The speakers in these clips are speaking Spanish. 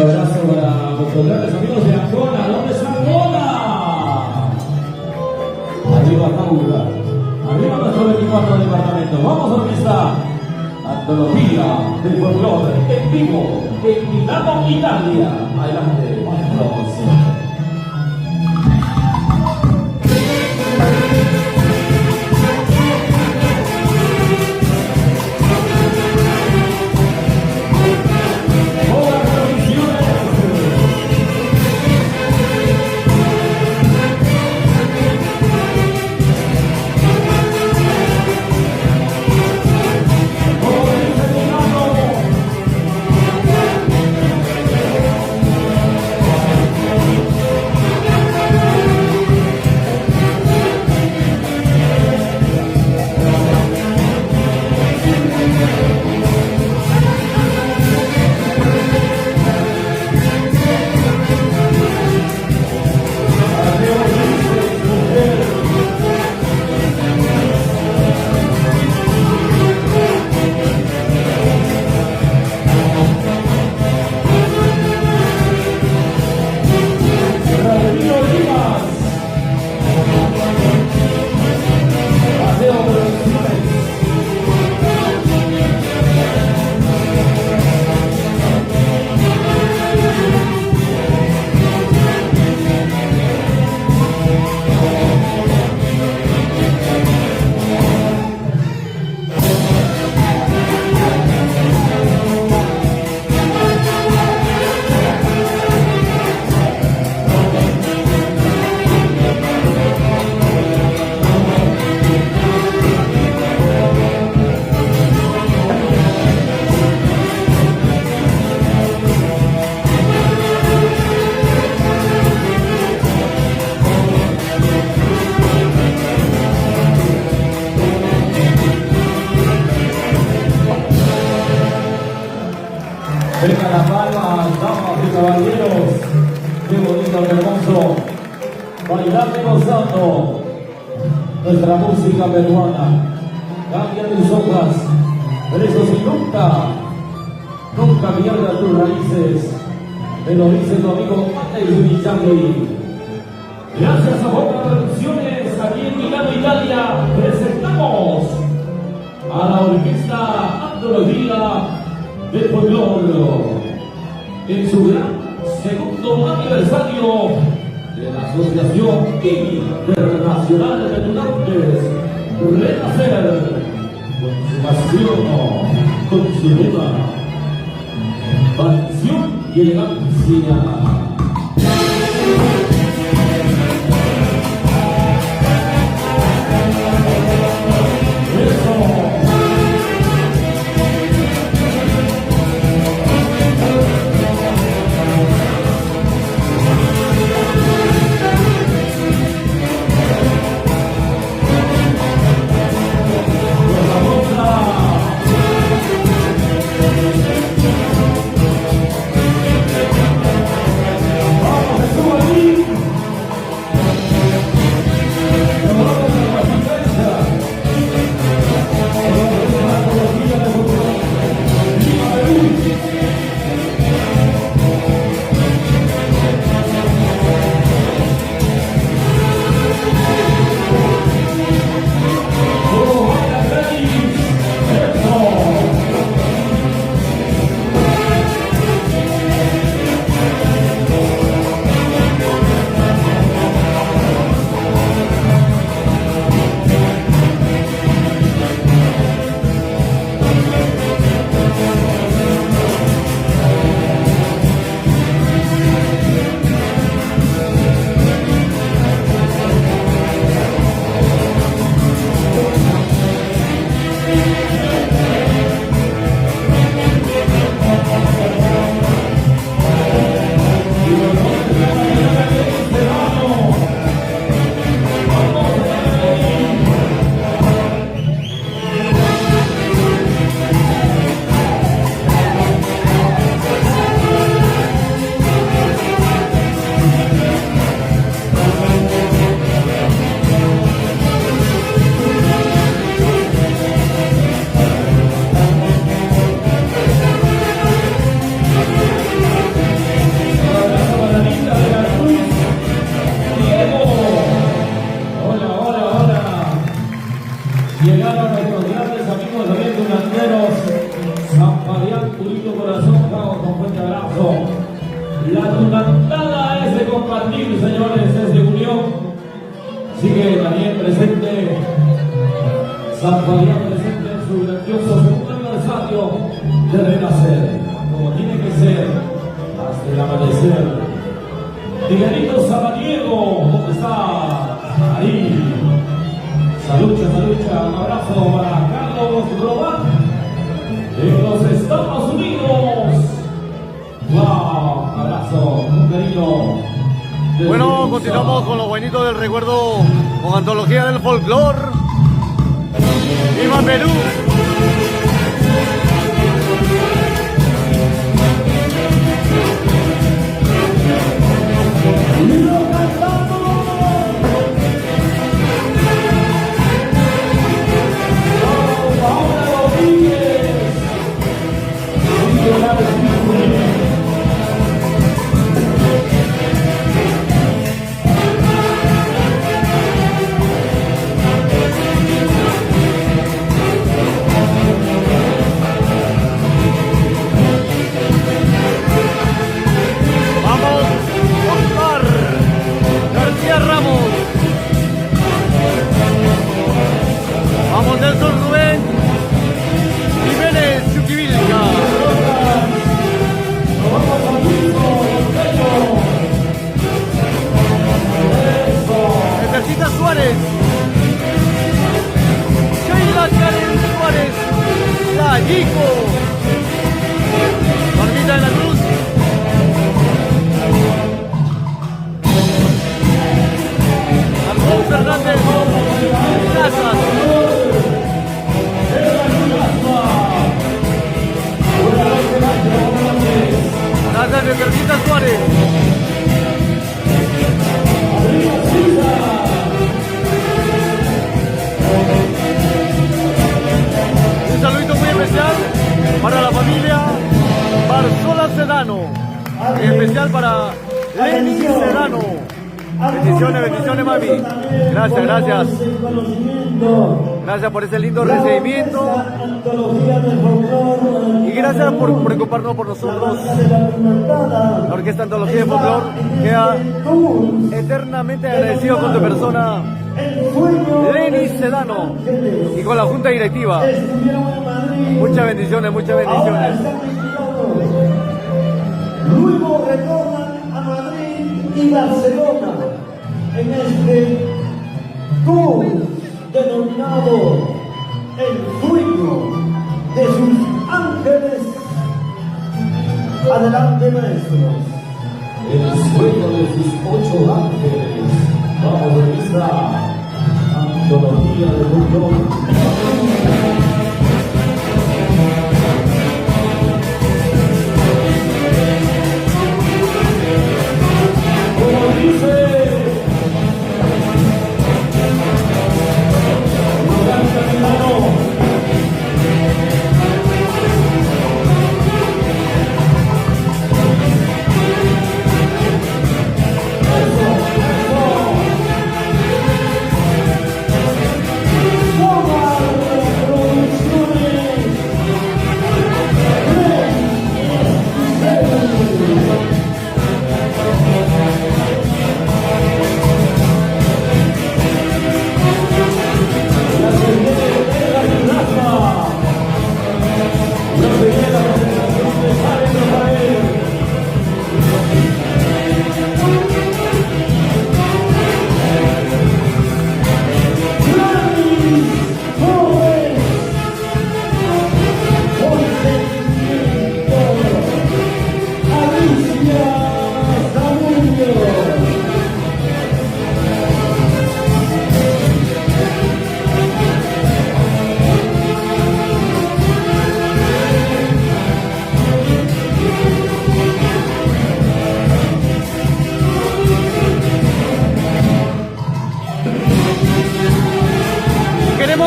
abrazo para nuestros grandes amigos de Ancona. ¿Dónde está Ancona? Arriba Taura. Arriba nuestro 24 departamento. Vamos, orquesta. Antología del folclore en vivo en Milano, Italia. Adelante, maestros. Venga las palmas, damas y caballeros. Qué bonito, qué hermoso. Bailando y gozando nuestra música peruana. Cambia tus hojas, pero eso sí, nunca pierdas tus raíces. Me lo dice tu amigo Mateo Villangui. Gracias a Boca Producciones, aquí en Milano, Italia, presentamos a la orquesta Antología del Folclore en su gran segundo aniversario de la Asociación Internacional de Tunantes Renacer, con su pasión, con su lema, pasión y elegancia. nada es de compartir, señores, es de unión. Sigue también presente San Fabián, presente en su grandioso segundo aniversario de renacer, como tiene que ser, hasta el amanecer. Miguelito Samaniego, ¿dónde está? Ahí. Salucha, un abrazo para Carlos Robán en los Estados Unidos. ¡Wow! Un abrazo, un cariño. Bueno, continuamos con los buenitos del recuerdo, con antología del folclore. ¡Viva Perú! Vamos Nelson Rubén Jiménez Chuquivilca. Ejercita Suárez. Sheila Karen Suárez. La Yico. Marmita de la Cruz. Alfonso Fernández. Gracias. Gracias, Ejercita Suárez. Un saludito muy especial para la familia Barzola Sedano. En especial para Lenny Sedano. Bendiciones, mami. Gracias. Gracias por ese lindo recibimiento. Y gracias por preocuparnos por nosotros. La Orquesta Antología de Folclor queda eternamente agradecido con tu persona, Lenny Sedano, y con la Junta Directiva. Muchas bendiciones. Luego retornan a Madrid y Barcelona en este tour denominado El Sueño de sus Ángeles. Adelante, maestros. El sueño de sus 8 ángeles. Vamos a revista Antología de Folclore.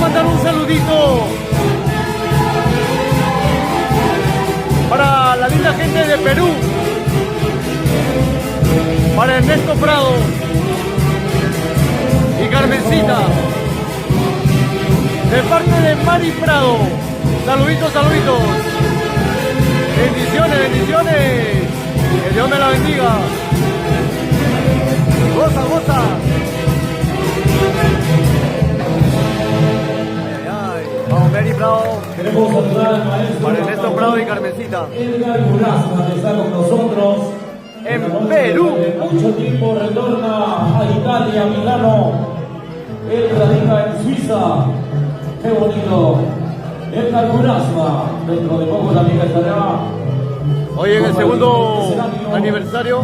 Mandar un saludito para la linda gente de Perú, para Ernesto Prado y Carmencita, de parte de Mari Prado. Saluditos. Bendiciones. Que Dios me la bendiga. goza, goza. Ay, ay. Vamos, Mary Bravo. Queremos saludar al maestro Para Ernesto Bravo y Carmencita. Edgar Durazno, que está con nosotros. En Esta noche Perú. de mucho tiempo retorna a Italia, Milano. Él radica en Suiza. Qué bonito. Edgar Durazno. Dentro de poco también estará. Hoy en el segundo aniversario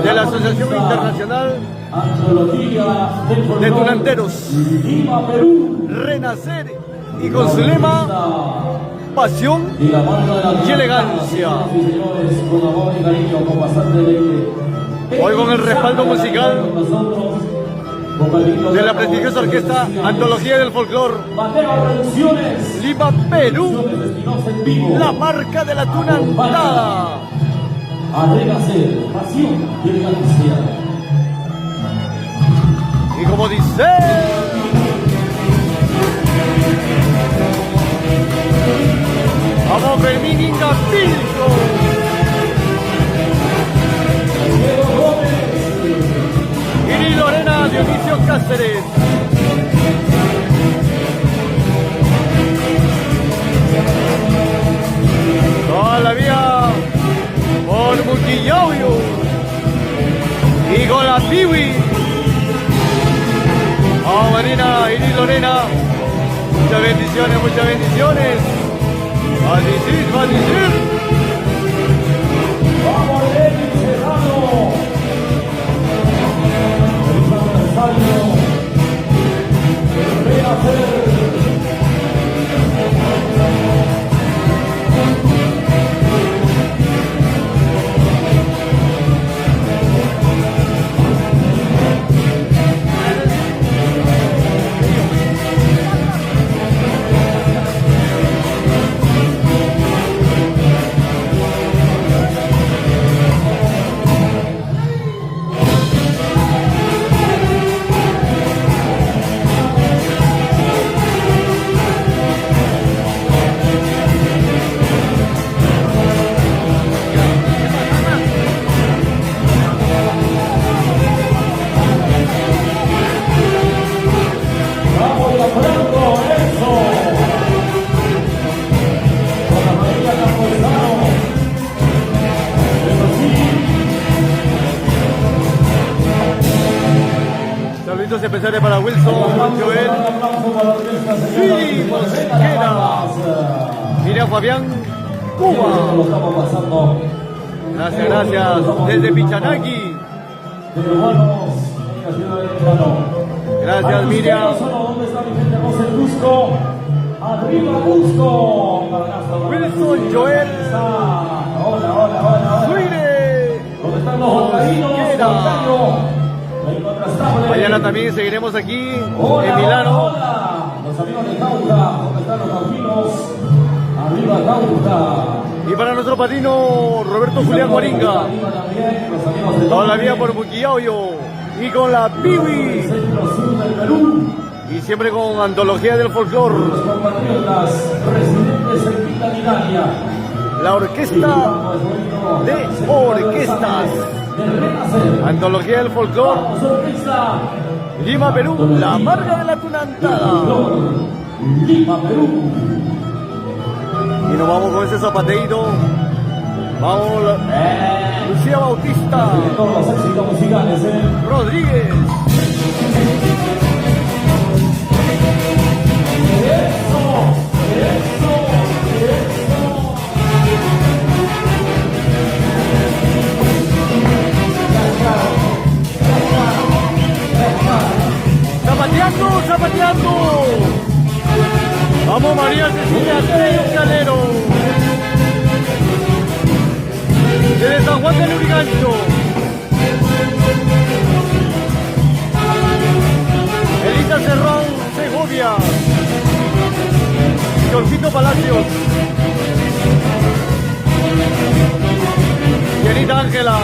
de la Asociación Internacional Antología del de Folclore. Tunanteros. Lima, Perú. Renacer y con su lema, pasión Y la marca de la y elegancia. Señoras y señores, con amor y cariño, con bastante deleite. Hoy con el respaldo musical Con nosotros, vocalito de la prestigiosa orquesta Antología del Folclor, Mateo Producciones. Lima, Perú, Producciones de Espinosa en vivo. la marca de la tunantada. A renacer, pasión y elegancia. Y como dice, vamos Fermín Inga Pilco, Diego Gómez. y Lorena Dionisio Cáceres. Toda la vía por Muquillauyo y con la Piwi. Vamos Marina, Iris Lorena. Muchas bendiciones, muchas bendiciones. Bendecir, bendecir. Vamos, Lenny Serrano. Feliz aniversario. Renacer. Vamos, Franco, eso. Con la María Camposano. Eso sí. Saluditos especiales para Wilson, Joel, Fili Mosquera, Miriam Fabián, Cuba. Lo estamos pasando. Gracias, gracias. Desde Pichanaki. De Peruanos en la ciudad de Milano. Gracias, Miriam. ¿Dónde está mi gente hermosa en Cusco? ¡Arriba Cusco! Wilson, Joel. Hola, hola, hola. Suire. ¿Dónde están los holgarinos? Mosquera. La incontrastable. Mañana también seguiremos aquí Hola, en Milano. Hola, hola. Los amigos de Cauca. ¿Dónde están los cauquinos? Arriba Cauca. Y para nuestro padrino Roberto Julián Moringa. Arriba también, los amigos de Toda la vía por Muquillauyo. Y con la Piwi. Centro Sur del Perú. Y siempre con Antología del Folclor. Los compatriotas residentes en Villa Italia. La orquesta de orquestas. De Renacer. Antología del Folclor. Vamos, orquesta. Lima, Perú. La marca de la tunantada. Lima, Perú. Y nos vamos con ese zapateíto. Vamos, Lucía Bautista De todos los éxitos musicales, Rodríguez. Eso, eso, eso. Zapateando, zapateando. Vamos María Cecilia Trey Calero. Desde San Juan del Lurigancho. Elisa Cerrón, Segovia. Jorgito Palacios. Querida Ángela.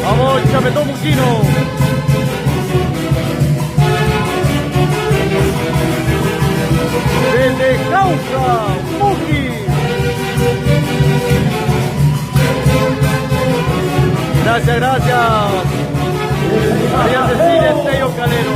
Vamos, Chapetón Muquino. Desde Cauca, Muqui. Gracias, gracias. María Cecilia Tello Calero.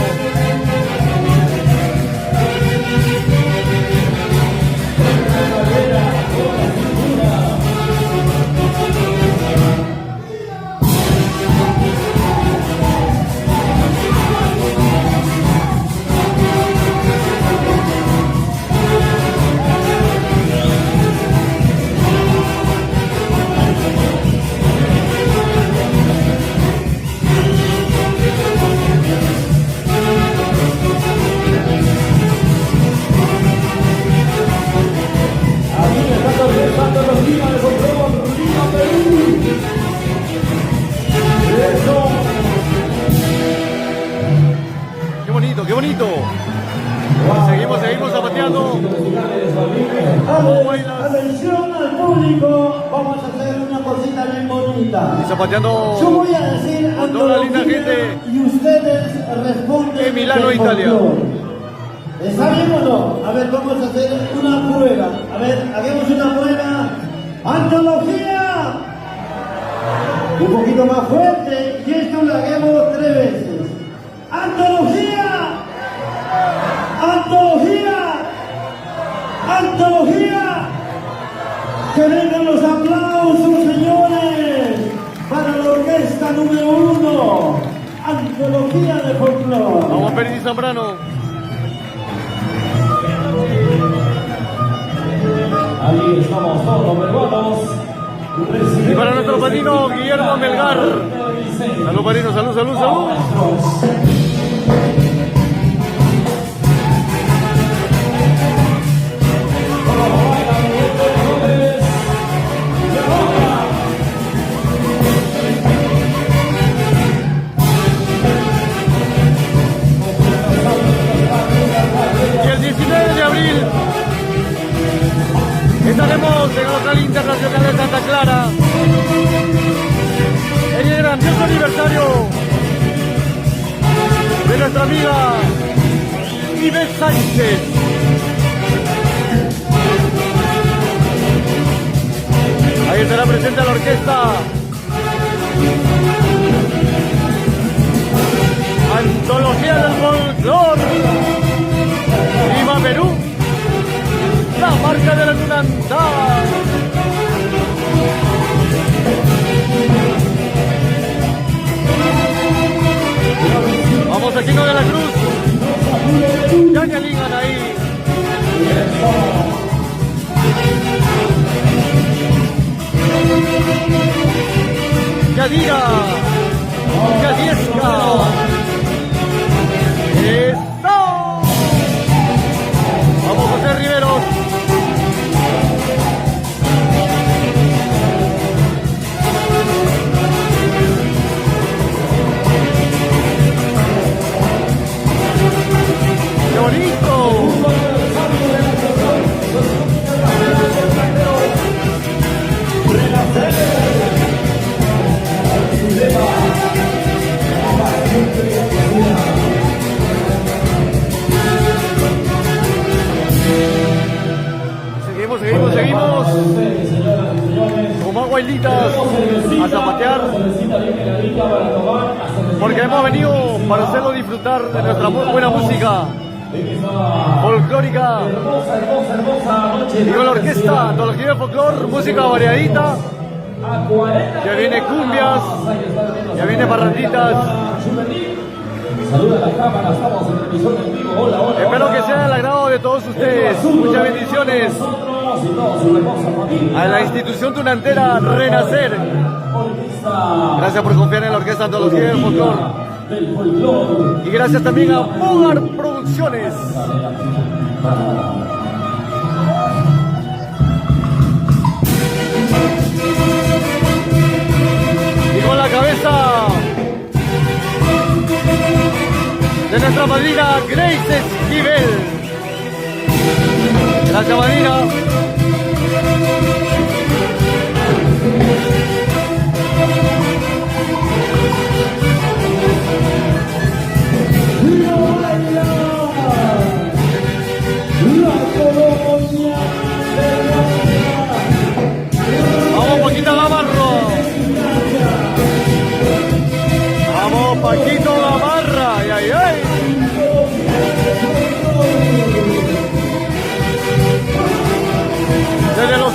Qué bonito. Seguimos zapateando. Atención al público, vamos a hacer una cosita bien bonita. Y zapateando. Yo voy a decir con toda la linda gente y ustedes responden. de Milano, del Italia. folclore. ¿Está bien o no? A ver, vamos a hacer una prueba. A ver, hagamos una prueba. ¡Antología! Un poquito más fuerte y esto lo hagamos 3 veces. ¡Antología! ¡Antología! ¡Antología! ¡Que vengan los aplausos, señores! Para la orquesta número 1. Antología de folclore. Vamos, Pérez y Zambrano. Ahí estamos todos los peruanos. Y para nuestro padrino Guillermo Melgar. Salud, padrino, salud, salud, salud. Y el 19 de abril estaremos en el Local Internacional de Santa Clara en el grandioso aniversario de nuestra amiga Ivette Sánchez. Ahí estará presente la orquesta Antología del Folclor. ¡Viva Perú! La marca de la Tunantá. Vamos aquí con de la Cruz. Ya Lingan ahí. Yadira. Yadiesca. ¡Eso! Vamos a hacer Riveros. ¡Qué bonito! Seguimos. Como aguailitas a zapatear. Porque hemos venido para hacerlo disfrutar de nuestra muy buena música folclórica. Y con la orquesta Antología de Folclor, música variadita. Ya viene cumbias, ya viene parranditas. Saluda a la cámara, estamos en transmisión en vivo. Hola, hola. Espero que sea del agrado de todos ustedes. Muchas bendiciones a la institución tunantera Renacer. Gracias por confiar en la orquesta Antología del Folclor. Y gracias también a Mogar Producciones. Y con la cabeza de nuestra madrina Grace Esquivel. Gracias, madrina. Vamos, poquita Gamarro.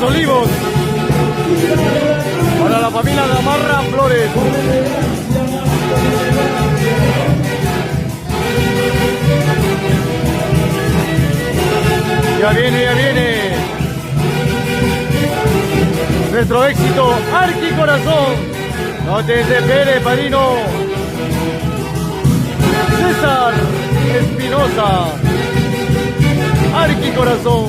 Los Olivos. Para la familia Gamarra Flores. Ya viene, ya viene. Nuestro éxito, Arqui Corazón. No te desesperes, padrino. César Espinosa. Arqui Corazón.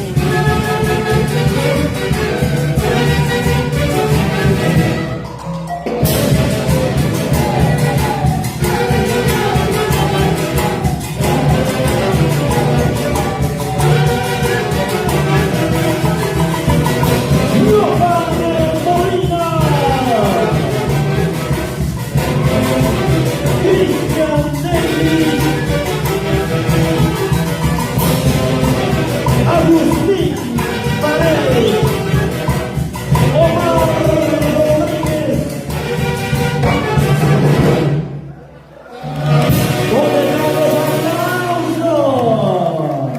Agustín Paredes, Omar Rodríguez, condenados al aplauso.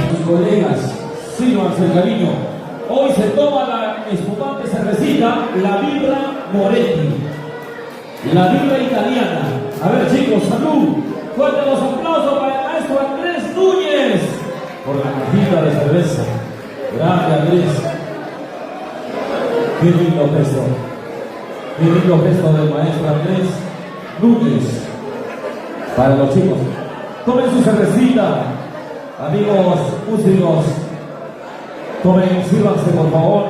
Sus colegas, sírvanse el cariño. Hoy se toma la espumante cervecita, la Vibra Moretti. La Vibra italiana. A ver, chicos, salud. Fuerte los aplausos para el maestro Andrés Núñez por la cajita de cerveza. Grande Andrés. Qué lindo gesto. Qué lindo gesto del maestro Andrés Núñez para los chicos. Tomen su cervecita, amigos músicos. Tomen, sírvanse por favor.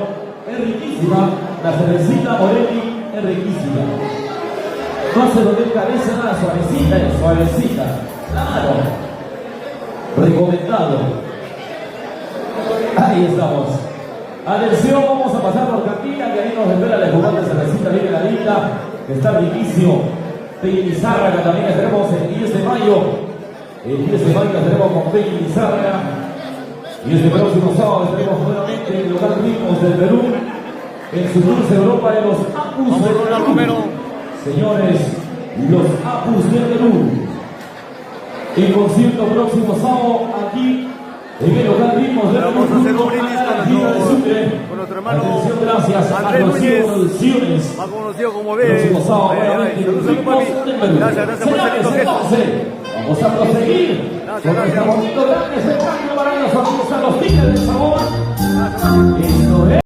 Es riquísima. La cervecita Moretti es riquísima. No hace doler cabeza, nada, suavecita, suavecita. Claro. Recomendado. Ahí estamos. Atención, vamos a pasar por Cantina, que ahí nos espera la espumante cervecita bien heladita, que está riquísimo. Peña Lizárraga también tenemos el 10 de mayo. El 10 de mayo tenemos con Peña Lizárraga. Y este próximo sábado estaremos nuevamente en el local Ritmos del Perú, en su dulce Europa de los Apus del Perú. Señores, los Apus del Perú. El concierto próximo sábado aquí en el local Ritmos del Perú. Vamos a hacer un brindis con nuestro hermano atención, gracias Andrés a Núñez, Producciones. más conocido como B. Próximo sábado, Ay, nuevamente, salud, salud, Ritmos papi. del Perú. Gracias por Señores, este lindo gesto. entonces, vamos a proseguir Gracias, con este gracias. bonito grande espectáculo para los amigos a los Tigres del Sabor. Esto es